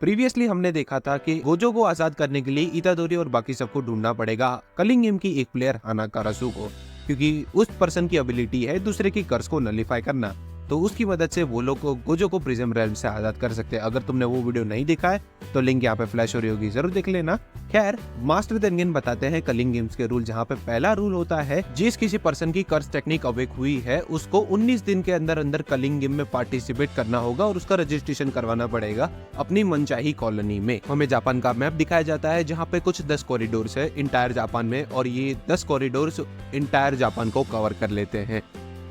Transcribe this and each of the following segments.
Previously हमने देखा था कि गोजो को आजाद करने के लिए इतादोरी और बाकी सबको ढूंढना पड़ेगा कलिंग गेम की एक प्लेयर हाना कारासू को, क्योंकि उस पर्सन की एबिलिटी है दूसरे की कर्स को नलीफाई करना। तो उसकी मदद से वो लोग गोजो को प्रिज्म रेल्म से आजाद कर सकते हैं। अगर तुमने वो वीडियो नहीं देखा है तो लिंक यहाँ पे फ्लैश हो रही होगी, जरूर देख लेना। खैर, मास्टर तेनगेन बताते हैं कलिंग गेम्स के रूल, जहाँ पे पहला रूल होता है जिस किसी पर्सन की कर्स टेक्निक अवेक हुई है उसको 19 दिन के अंदर अंदर कलिंग गेम में पार्टिसिपेट करना होगा और उसका रजिस्ट्रेशन करवाना पड़ेगा अपनी मनचाही कॉलोनी में। हमें जापान का मैप दिखाया जाता है जहाँ पे कुछ 10 कॉरिडोर्स है इंटायर जापान में, और ये 10 कॉरिडोर्स इंटायर जापान को कवर कर लेते हैं।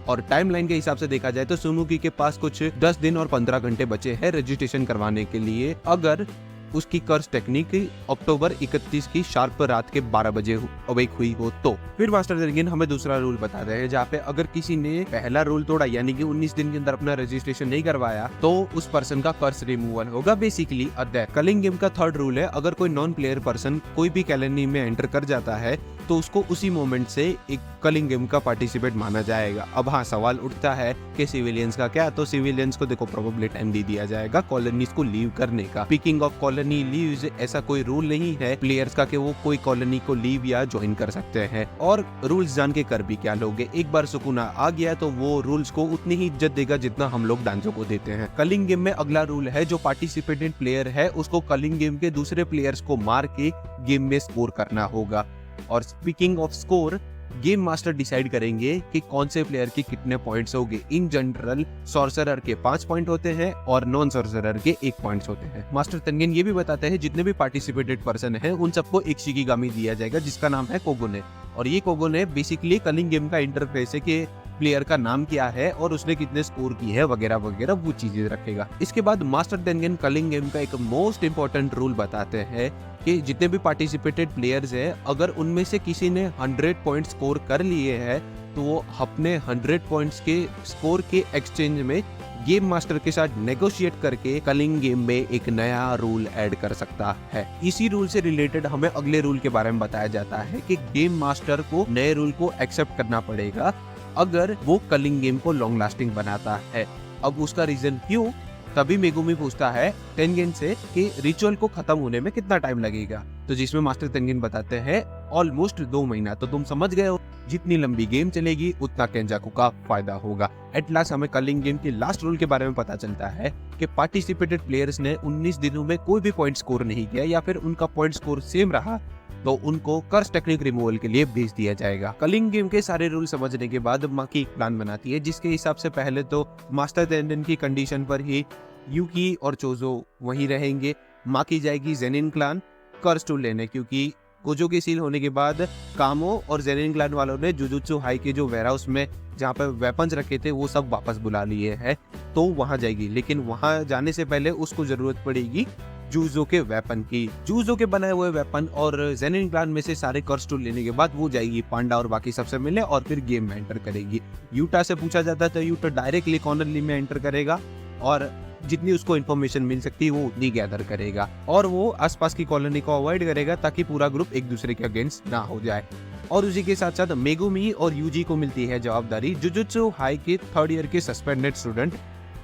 और टाइमलाइन के हिसाब से देखा जाए तो सुमुकी के पास कुछ 10 दिन और 15 घंटे बचे हैं रजिस्ट्रेशन करवाने के लिए, अगर उसकी कर्स टेक्निक अक्टूबर 31 की शार्प रात के 12 बजे अवेक हुई हो तो। फिर मास्टर तेनगेन हमें दूसरा रूल बता रहे हैं, जहाँ पे अगर किसी ने पहला रूल तोड़ा यानी कि 19 दिन के अंदर अपना रजिस्ट्रेशन नहीं करवाया तो उस पर्सन का कर्स रिमूवल होगा। बेसिकली कलिंग गेम का थर्ड रूल है, अगर कोई नॉन प्लेयर पर्सन कोई भी कॉलोनी में एंटर कर जाता है तो उसको उसी मोमेंट से एक कलिंग गेम का पार्टिसिपेट माना जाएगा। अब हाँ, सवाल उठता है कि सिविलियंस का क्या, तो सिविलियंस को देखो प्रोबेबली टाइम दे दिया जाएगा कॉलोनीज को लीव करने का। स्पीकिंग ऑफ कॉलोनी लीव्स, ऐसा कोई रूल नहीं है प्लेयर्स का कि वो कोई कॉलोनी को लीव या ज्वाइन कर सकते हैं। और रूल्स जान के कर भी क्या लोगे, एक बार सुकून आ गया तो वो रूल्स को उतनी ही इज्जत देगा जितना हम लोग डांसों को देते हैं। कलिंग गेम में अगला रूल है, जो पार्टिसिपेटेंट प्लेयर है उसको कलिंग गेम के दूसरे प्लेयर्स को मार के गेम में स्कोर करना होगा। और speaking off score, game master decide करेंगे कि कौन से प्लेयर के कितने पॉइंट्स होंगे। इन जनरल सॉर्सरर के 5 पॉइंट होते हैं और नॉन सॉर्सरर के 1 पॉइंट्स होते हैं। मास्टर तेनगेन ये भी बताते हैं जितने भी पार्टिसिपेटेड पर्सन हैं उन सबको एक शिकिगामी दिया जाएगा जिसका नाम है कोगोने। और ये कोगोने बेसिकली कलिंग गेम का इंटरफेस है कि प्लेयर का नाम क्या है और उसने कितने स्कोर की है वगैरह वगैरह, वो चीजें रखेगा। इसके बाद मास्टर तेनगेन कलिंग गेम का एक मोस्ट इंपॉर्टेंट रूल बताते हैं कि जितने भी पार्टिसिपेटेड प्लेयर्स हैं अगर उनमें से किसी ने 100 पॉइंट स्कोर कर लिए हैं तो वो अपने 100 पॉइंट्स के स्कोर के एक्सचेंज में गेम मास्टर के साथ नेगोशिएट करके कलिंग गेम में एक नया रूल ऐड कर सकता है। इसी रूल से रिलेटेड हमें अगले रूल के बारे में बताया जाता है कि गेम मास्टर को नए रूल को एक्सेप्ट करना पड़ेगा अगर वो कलिंग गेम को लॉन्ग लास्टिंग बनाता है। अब उसका रीजन क्यों, तभी मेगुमी पूछता है तेनगेन से कि रिचुअल को खत्म होने में कितना टाइम लगेगा, तो जिसमें मास्टर तेनगेन बताते हैं ऑलमोस्ट 2 महीना। तो तुम समझ गए हो जितनी लंबी गेम चलेगी उतना केंजाकू का फायदा होगा। एट लास्ट हमें कलिंग गेम के लास्ट रूल के बारे में पता चलता है कि पार्टिसिपेटेड प्लेयर्स ने 19 दिनों में कोई भी पॉइंट स्कोर नहीं किया या फिर उनका पॉइंट स्कोर सेम रहा तो उनको कर्स टेक्निक रिमूवल के लिए भेज दिया जाएगा। कलिंग गेम के सारे रूल समझने के बाद माकी एक प्लान बनाती है जिसके हिसाब से पहले तो मास्टर तेनगेन की कंडीशन पर ही यूकी और चोजो वहीं रहेंगे। माकी जाएगी जेनिन क्लान कर्स टूल लेने, क्योंकि गोजो के सील होने के बाद कामो और जेनिन क्लान वालों ने जुजुत्सु हाई के जो वेयरहाउस में जहाँ पे वेपन्स रखे थे वो सब वापस बुला लिए हैं, तो वहां जाएगी। लेकिन वहां जाने से पहले उसको जरूरत पड़ेगी जूजो के वेपन की। जूजो के बनाए हुए वेपन और जेनिन क्लान में से सारे कर्स टूल लेने के बाद वो जाएगी पांडा और बाकी सबसे मिले और फिर गेम में एंटर करेगी। यूटा से पूछा जाता है तो यूटा डायरेक्टली कॉर्नरली में एंटर करेगा और जितनी उसको इन्फॉर्मेशन मिल सकती है वो उतनी गैदर करेगा और वो आसपास की कॉलोनी को अवॉइड करेगा ताकि पूरा ग्रुप एक दूसरे के अगेंस्ट ना हो जाए। और उसी के साथ साथ मेगुमी और यूजी को मिलती है जवाबदारी जुजुत्सु हाई के 3rd ईयर के सस्पेंडेड स्टूडेंट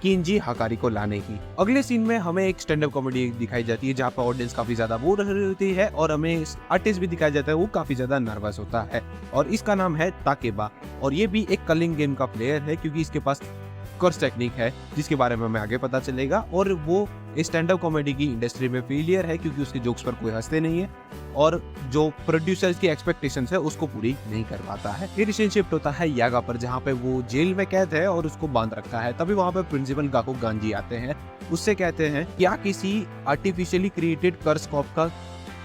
किंजी हकारी को लाने की। अगले सीन में हमें एक स्टैंड अप कॉमेडी दिखाई जाती है जहाँ पर ऑडियंस काफी ज्यादा बोर हो रही होती है और हमें आर्टिस्ट भी दिखाया जाता है, वो काफी ज्यादा नर्वस होता है और इसका नाम है ताकेबा। और ये भी एक कलिंग गेम का प्लेयर है क्योंकि इसके पास कर्स टेक्निक है जिसके बारे में हमें आगे पता चलेगा। और वो स्टैंड अप कॉमेडी की इंडस्ट्री में फेलियर है क्योंकि उसके जोक्स पर कोई हंसते नहीं है और जो प्रोड्यूसर्स की एक्सपेक्टेशंस है उसको पूरी नहीं कर पाता है। फिर शिफ्ट होता है यागा पर जहाँ पे वो जेल में कैद है और उसको बांध रखा है। तभी वहाँ पे प्रिंसिपल गाकू गांजी आते हैं, उससे कहते हैं क्या किसी आर्टिफिशियली क्रिएटेड कर्स कॉप का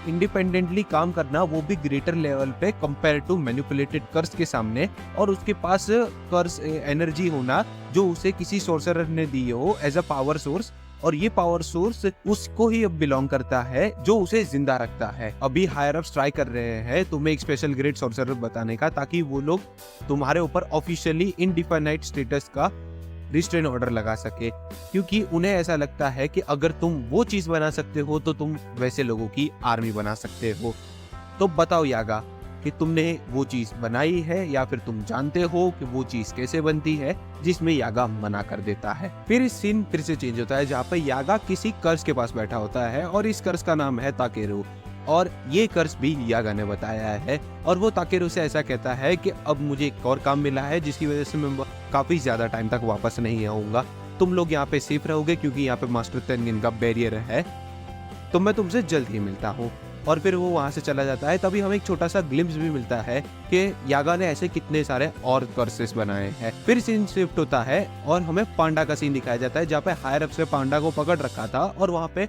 इंडिपेंडेंटली काम करना, वो भी ग्रेटर लेवल पे कंपेयर टू मैनिपुलेटेड कर्स के सामने, और उसके पास कर्स एनर्जी होना जो उसे किसी सोर्सरर ने दी हो एज अ पावर सोर्स, और ये पावर सोर्स उसको ही अब बिलोंग करता है जो उसे जिंदा रखता है। अभी हायर अप्स ट्राई कर रहे हैं तुम्हें एक स्पेशल ग्रेड सोर्सरर बताने का ताकि वो लोग तुम्हारे ऊपर ऑफिशियली इनडिफाइनाइट स्टेटस का रिस्ट्रेन ऑर्डर लगा सके, क्योंकि उन्हें ऐसा लगता है कि अगर तुम वो चीज बना सकते हो तो तुम वैसे लोगों की आर्मी बना सकते हो। तो बताओ यागा, कि तुमने वो चीज बनाई है या फिर तुम जानते हो कि वो चीज कैसे बनती है, जिसमें यागा मना कर देता है। फिर इस सीन फिर से चेंज होता है जहाँ पे यागा किसी कर्स के पास बैठा होता है और इस कर्स का नाम है ताकेरू, और ये कर्स भी यागा ने बताया है। और वो ताकेरू से ऐसा कहता है कि अब मुझे एक और काम मिला है जिसकी वजह से मैं काफी ज्यादा टाइम तक वापस नहीं आऊंगा। तुम लोग यहाँ पे सेफ रहोगे क्योंकि यहाँ पे मास्टर तेनगिन का बैरियर है, तो मैं तुमसे जल्द ही मिलता हूँ। और फिर वो वहां से चला जाता है। तभी हमें एक छोटा सा ग्लिम्स भी मिलता है कि यागा ने ऐसे कितने सारे और कर्सेस बनाए हैं। फिर सीन शिफ्ट होता है और हमें पांडा का सीन दिखाया जाता है जहाँ पे हायर अप्स ने पांडा को पकड़ रखा था, और वहाँ पे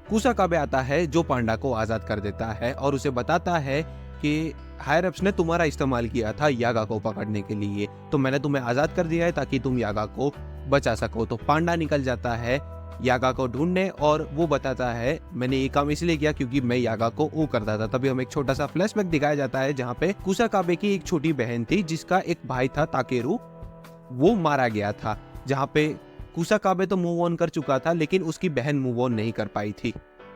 कुसाकाबे आता है जो पांडा को आजाद कर देता है और उसे बताता है कि हायर अप्स ने तुम्हारा इस्तेमाल किया था यागा को पकड़ने के लिए, तो मैंने तुम्हें आजाद कर दिया है ताकि तुम यागा को बचा सको। तो पांडा निकल जाता है यागा को ढूंढने और वो बताता है मैंने ये काम इसलिए किया क्योंकि मैं यागा को वो करता था। तभी हमें एक छोटा सा फ्लैशबैक दिखाया जाता है जहाँ पे कुसाकाबे की एक छोटी बहन थी जिसका एक भाई था ताकेरू, वो मारा गया था। जहाँ पे कुसाकाबे तो मूव ऑन कर चुका था लेकिन उसकी बहन मूव ऑन नहीं कर पाई थी,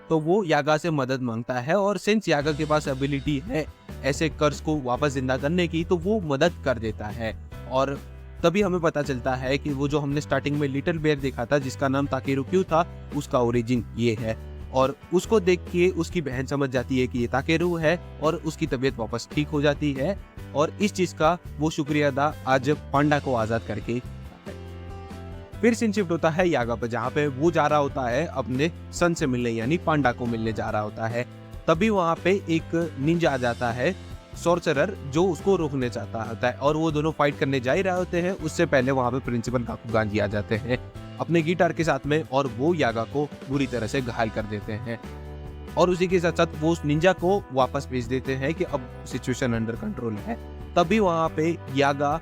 तो वो यागा से मदद मांगता है। और सिंस यागा के पास एबिलिटी है ऐसे कर्ज को वापस जिंदा करने की, तो वो मदद कर देता है। और तभी हमें पता चलता है कि वो जो हमने स्टार्टिंग में लिटिल बेयर देखा था जिसका नाम ताकेरू क्यों था, उसका ओरिजिन ये है। और उसको देख के उसकी बहन समझ जाती है कि ये ताकेरू है और उसकी तबीयत वापस ठीक हो जाती है। और इस चीज का वो शुक्रिया अदा आज पांडा को आजाद करके। फिर सीन शिफ्ट होता है यागा पर जहाँ पे वो जा रहा होता है अपने सन से मिलने, यानी पांडा को मिलने जा रहा होता है। तभी वहाँ पे एक निंजा आ जाता है सॉर्चरर जो उसको रोकने चाहता होता है, और वो दोनों फाइट करने जा ही रहे होते हैं। उससे पहले वहाँ पे प्रिंसिपल गाकुगान आ जाते हैं अपने गिटार के साथ में, और वो यागा को बुरी तरह से घायल कर देते हैं। और उसी के साथ साथ वो उस निंजा को वापस भेज देते हैं कि अब सिचुएशन अंडर कंट्रोल है। तभी वहाँ पे यागा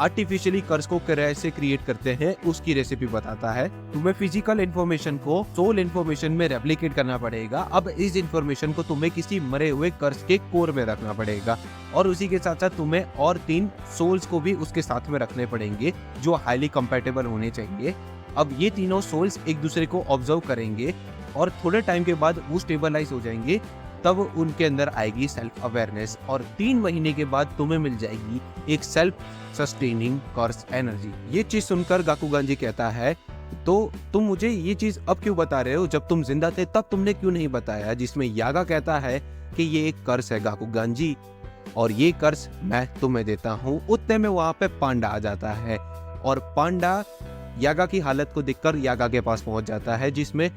आर्टिफिशियली कर्स को कैसे क्रिएट करते हैं उसकी रेसिपी बताता है। तुम्हें फिजिकल इंफॉर्मेशन को सोल इंफॉर्मेशन में रेप्लिकेट करना पड़ेगा। अब इस इंफॉर्मेशन को तुम्हें किसी मरे हुए कर्स के कोर में रखना पड़ेगा, और उसी के साथ साथ तुम्हें और 3 सोल्स को भी उसके साथ में रखने पड़ेंगे जो हाईली कंपैटिबल होने चाहिए। अब ये तीनों सोल्स एक दूसरे को ऑब्जर्व करेंगे और थोड़े टाइम के बाद वो स्टेबलाइज हो जाएंगे। तब उनके अंदर आएगी सेल्फ अवेयरनेस, और 3 महीने के बाद तुम्हें मिल जाएगी एक सेल्फ सस्टेनिंग कर्स एनर्जी। ये चीज सुनकर गाकुगान कहता है तो तुम मुझे ये चीज अब क्यों बता रहे हो, जब तुम जिंदा थे तब तुमने क्यों नहीं बताया। जिसमें यागा कहता है कि ये एक कर्स है गाकुगान, और ये कर्स मैं तुम्हें देता हूँ। उतने में वहां पे पांडा आ जाता है, और पांडा यागा की हालत को देखकर यागा के पास पहुंच जाता है, जिसमें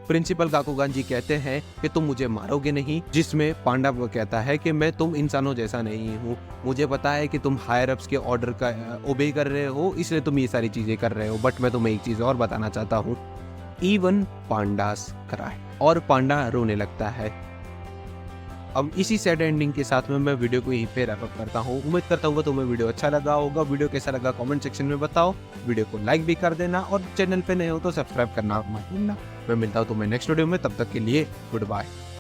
प्रिंसिपल गाकुगान कहते हैं कि तुम मुझे मारोगे नहीं। जिसमें पांडा वो कहता है कि मैं तुम इंसानों जैसा नहीं हूँ, मुझे पता है कि तुम हायर अप्स के ऑर्डर का ओबे कर रहे हो, इसलिए तुम ये सारी चीजें कर रहे हो। बट मैं तुम्हें एक चीज और बताना चाहता हूँ, इवन पांडास क्राई। और पांडा रोने लगता है। अब इसी सैड एंडिंग के साथ में मैं वीडियो को यहीं पे रैप अप करता हूँ। उम्मीद करता हूँ तुम्हें वीडियो अच्छा लगा होगा। वीडियो कैसा लगा कमेंट सेक्शन में बताओ। वीडियो को लाइक भी कर देना, और चैनल पे नए हो तो सब्सक्राइब करना मत भूलना। मैं मिलता हूँ तुम्हें नेक्स्ट वीडियो में, तब तक के लिए गुड बाय।